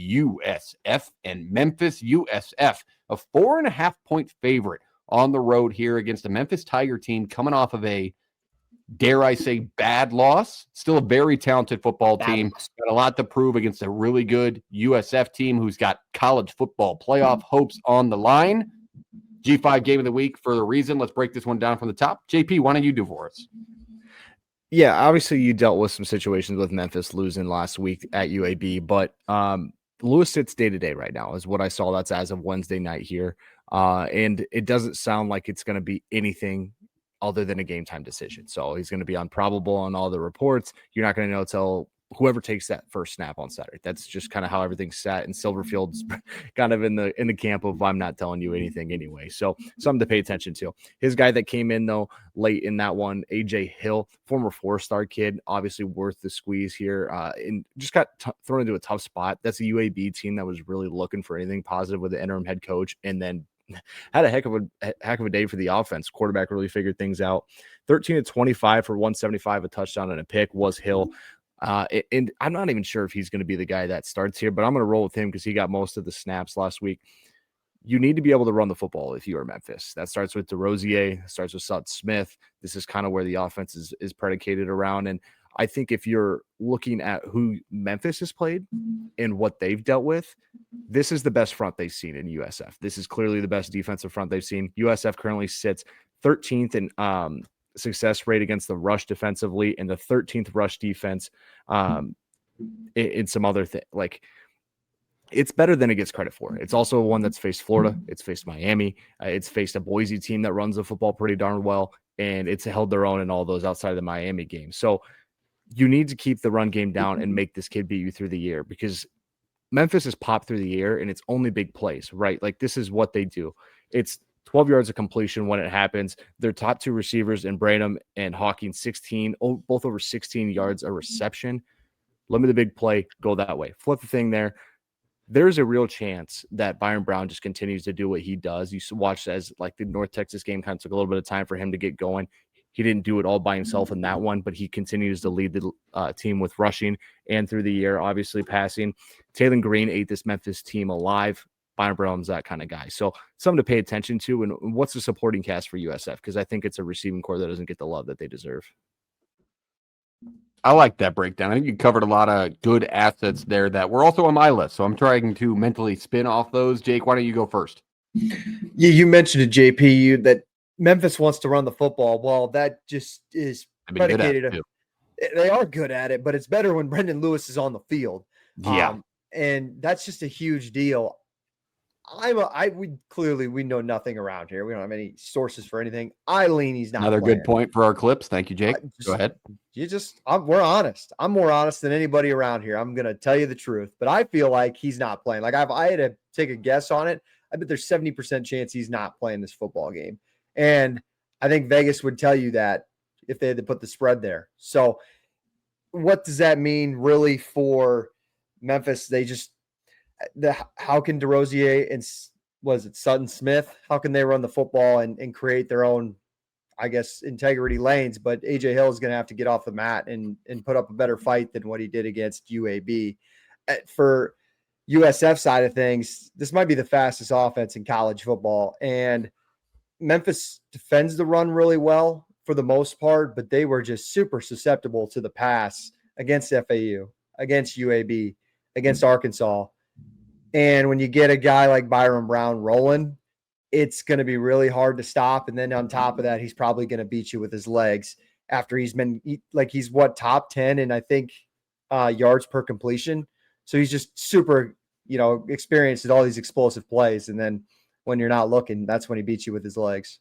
USF and Memphis. USF, a 4.5-point favorite on the road here against the Memphis Tiger team coming off of a, dare I say, bad loss. Still a very talented football team. Got a lot to prove against a really good USF team who's got college football playoff hopes on the line. G5 game of the week for the reason. Let's break this one down from the top. JP, why don't you do for us? Yeah, obviously you dealt with some situations with Memphis losing last week at UAB, but Lewis sits day-to-day right now is what I saw. That's as of Wednesday night here. And it doesn't sound like it's going to be anything other than a game time decision. So he's going to be on probable on all the reports. You're not going to know until whoever takes that first snap on Saturday. That's just kind of how everything's set. And Silverfield's kind of in the camp of I'm not telling you anything anyway. So something to pay attention to. His guy that came in though late in that one, AJ Hill, former 4-star kid, obviously worth the squeeze here. And just got thrown into a tough spot. That's a UAB team that was really looking for anything positive with the interim head coach, and then had a heck of a day for the offense. Quarterback really figured things out. 13-25 for 175, a touchdown and a pick was Hill. And I'm not even sure if he's going to be the guy that starts here, but I'm going to roll with him because he got most of the snaps last week. You need to be able to run the football if you are Memphis. That starts with DeRosier, starts with Sutton Smith. This is kind of where the offense is predicated around. And I think if you're looking at who Memphis has played and what they've dealt with, this is the best front they've seen in USF. This is clearly the best defensive front they've seen. USF currently sits 13th in success rate against the rush defensively and the 13th rush defense in some other thing. Like, it's better than it gets credit for. It's also one that's faced Florida. It's faced Miami. It's faced a Boise team that runs the football pretty darn well, and it's held their own in all those outside of the Miami game. So you need to keep the run game down and make this kid beat you through the year, because Memphis has popped through the year and it's only big plays, right? Like, this is what they do. It's 12 yards of completion when it happens. Their top two receivers in Branham and Hawking, both over 16 yards a reception. Limit the big play, go that way. Flip the thing there. There's a real chance that Byron Brown just continues to do what he does. You watch as like the North Texas game kind of took a little bit of time for him to get going. He didn't do it all by himself in that one, but he continues to lead the team with rushing and through the year, obviously passing. Taylor Green ate this Memphis team alive. Byron Brown's that kind of guy. So something to pay attention to. And what's the supporting cast for USF? Because I think it's a receiving core that doesn't get the love that they deserve. I like that breakdown. I think you covered a lot of good assets there that were also on my list. So I'm trying to mentally spin off those. Jake, why don't you go first? Yeah, you mentioned it, JP, that Memphis wants to run the football. Well, that just is predicated. They are good at it, but it's better when Brendan Lewis is on the field. Yeah. And that's just a huge deal. We know nothing around here. We don't have any sources for anything. I lean he's not Another playing. Good point for our clips. Thank you, Jake. Go ahead. We're honest. I'm more honest than anybody around here. I'm going to tell you the truth, but I feel like he's not playing. Like, I had to take a guess on it. I bet there's 70% chance he's not playing this football game. And I think Vegas would tell you that if they had to put the spread there. So what does that mean really for Memphis? How can DeRosier and Sutton Smith, how can they run the football and create their own, I guess, integrity lanes? But AJ Hill is going to have to get off the mat and put up a better fight than what he did against UAB. For USF side of things, this might be the fastest offense in college football. And Memphis defends the run really well for the most part, but they were just super susceptible to the pass against FAU, against UAB, against Arkansas. And when you get a guy like Byron Brown rolling, it's going to be really hard to stop. And then on top of that, he's probably going to beat you with his legs after he's top 10 and I think yards per completion. So he's just super, experienced at all these explosive plays. And then when you're not looking, that's when he beats you with his legs.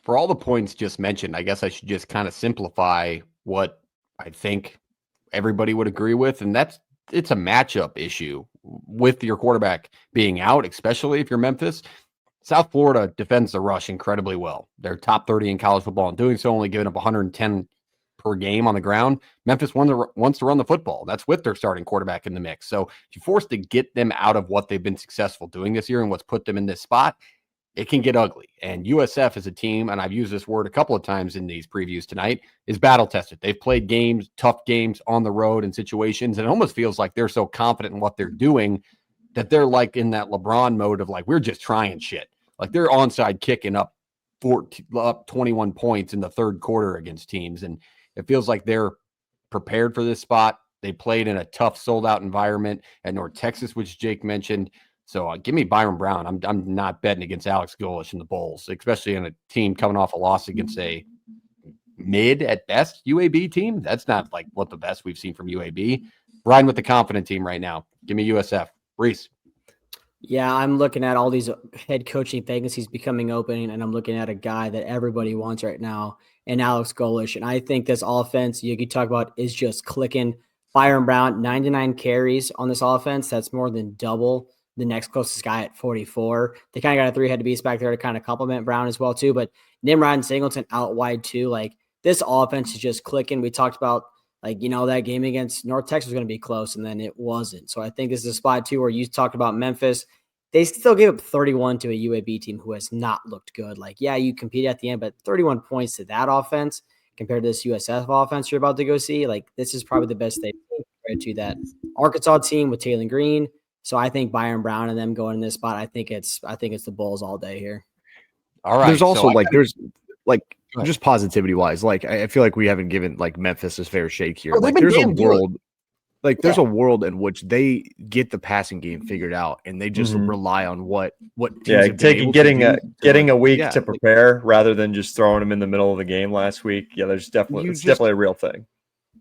For all the points just mentioned, I guess I should just kind of simplify what I think everybody would agree with. And it's a matchup issue with your quarterback being out, especially if you're Memphis. South Florida defends the rush incredibly well. They're top 30 in college football and doing so, only giving up 110 per game on the ground. Memphis wants to run the football. That's with their starting quarterback in the mix. So if you're forced to get them out of what they've been successful doing this year and what's put them in this spot, it can get ugly. And USF as a team, and I've used this word a couple of times in these previews tonight, is battle tested. They've played games, tough games on the road in situations, and it almost feels like they're so confident in what they're doing that they're like in that LeBron mode of like, we're just trying shit. Like they're onside kicking up 21 points in the third quarter against teams. And it feels like they're prepared for this spot. They played in a tough, sold-out environment at North Texas, which Jake mentioned. So give me Byron Brown. I'm not betting against Alex Golesh and the Bulls, especially in a team coming off a loss against a mid at best UAB team. That's not like what the best we've seen from UAB. Riding with the confident team right now. Give me USF. Reese. Yeah, I'm looking at all these head coaching vacancies becoming open, and I'm looking at a guy that everybody wants right now, and Alex Golesh. And I think this offense you could talk about is just clicking. Byron Brown, 99 carries on this offense. That's more than double the next closest guy at 44. They kind of got a three-headed beast back there to kind of complement Brown as well, too. But Nimrod and Singleton out wide, too. Like, this offense is just clicking. We talked about, like, you know, that game against North Texas was going to be close, and then it wasn't. So I think this is a spot, too, where you talked about Memphis. They still gave up 31 to a UAB team who has not looked good. Like, yeah, you competed at the end, but 31 points to that offense compared to this USF offense you're about to go see, like, this is probably the best they've seen compared to that Arkansas team with Taylor Green. So I think Byron Brown and them going in this spot, I think it's the Bulls all day here. All right. There's also there's just positivity wise, like I feel like we haven't given like Memphis a fair shake here. Like there's a world. Like there's a world in which they get the passing game figured out, and they just rely on what getting a week to prepare rather than just throwing them in the middle of the game last week. Yeah, there's definitely a real thing.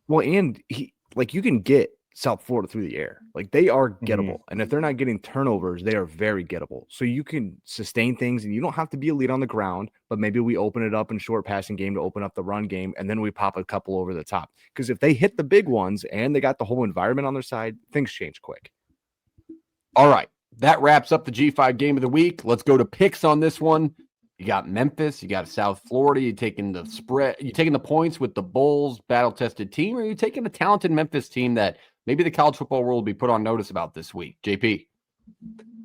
Well, and you can get South Florida through the air. Like they are gettable. And if they're not getting turnovers, they are very gettable. So you can sustain things and you don't have to be elite on the ground, but maybe we open it up in short passing game to open up the run game. And then we pop a couple over the top. Because if they hit the big ones and they got the whole environment on their side, things change quick. All right. That wraps up the G5 game of the week. Let's go to picks on this one. You got Memphis, you got South Florida, you taking the spread, you taking the points with the Bulls battle-tested team, or are you taking a talented Memphis team that maybe the college football world will be put on notice about this week? JP.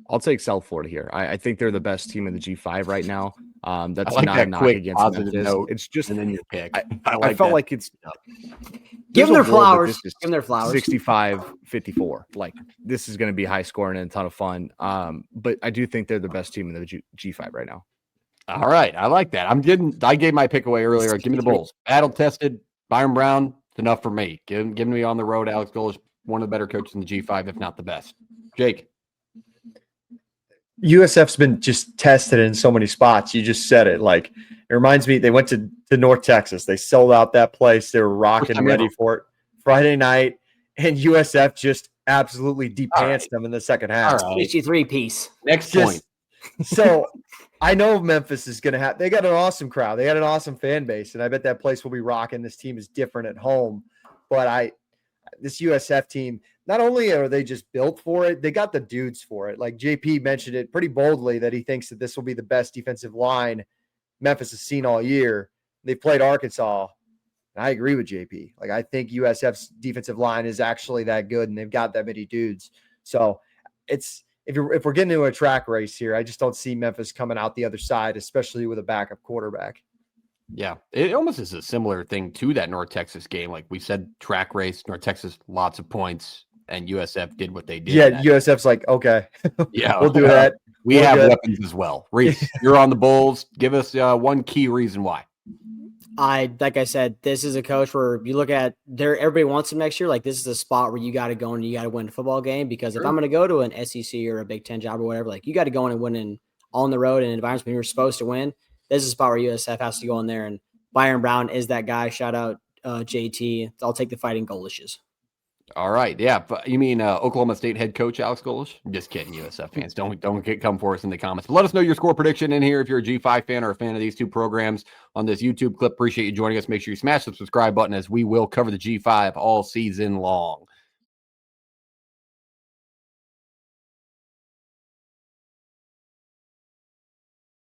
I'll take South Florida here. I think they're the best team in the G5 right now. That's like not that a knock quick against positive Memphis. note, It's just and then your pick. I felt like it's give them their flowers. Give them their flowers. 65-54. Like this is going to be high scoring and a ton of fun. But I do think they're the best team in the G5 right now. All right. I like that. I gave my pick away earlier. Give me the Bulls. Battle tested. Byron Brown, it's enough for me. Give me on the road. Alex Golesh, one of the better coaches in the G5, if not the best. Jake. USF's been just tested in so many spots. You just said it. Like, it reminds me, they went to North Texas. They sold out that place. They were rocking, ready for it. Friday night, and USF just absolutely depantsed them in the second half. 63 piece. Next point. So I know Memphis is going to have – they got an awesome crowd. They got an awesome fan base, and I bet that place will be rocking. This team is different at home. But this USF team, not only are they just built for it, they got the dudes for it. Like JP mentioned it pretty boldly that he thinks that this will be the best defensive line Memphis has seen all year. They played Arkansas, and I agree with JP. Like, I think USF's defensive line is actually that good, and they've got that many dudes. So it's – if we're getting into a track race here, I just don't see Memphis coming out the other side, especially with a backup quarterback. Yeah, it almost is a similar thing to that North Texas game. Like we said, track race, North Texas, lots of points, and USF did what they did. Yeah, USF's like, okay, yeah, we'll do that. We have weapons as well. Reese, you're on the Bulls. Give us one key reason why. Like I said, this is a coach where you look at everybody wants him next year. Like, this is a spot where you got to go and you got to win a football game, because if I'm going to go to an SEC or a Big Ten job or whatever, like, you got to go in and win on the road in environments when you're supposed to win. This is a spot where USF has to go in there, and Byron Brown is that guy. Shout out JT. I'll take the Fighting Golishes. All right. Yeah. But you mean Oklahoma State head coach Alex Golesh? I'm just kidding, USF fans. Don't come for us in the comments. But let us know your score prediction in here if you're a G5 fan or a fan of these two programs on this YouTube clip. Appreciate you joining us. Make sure you smash the subscribe button, as we will cover the G5 all season long.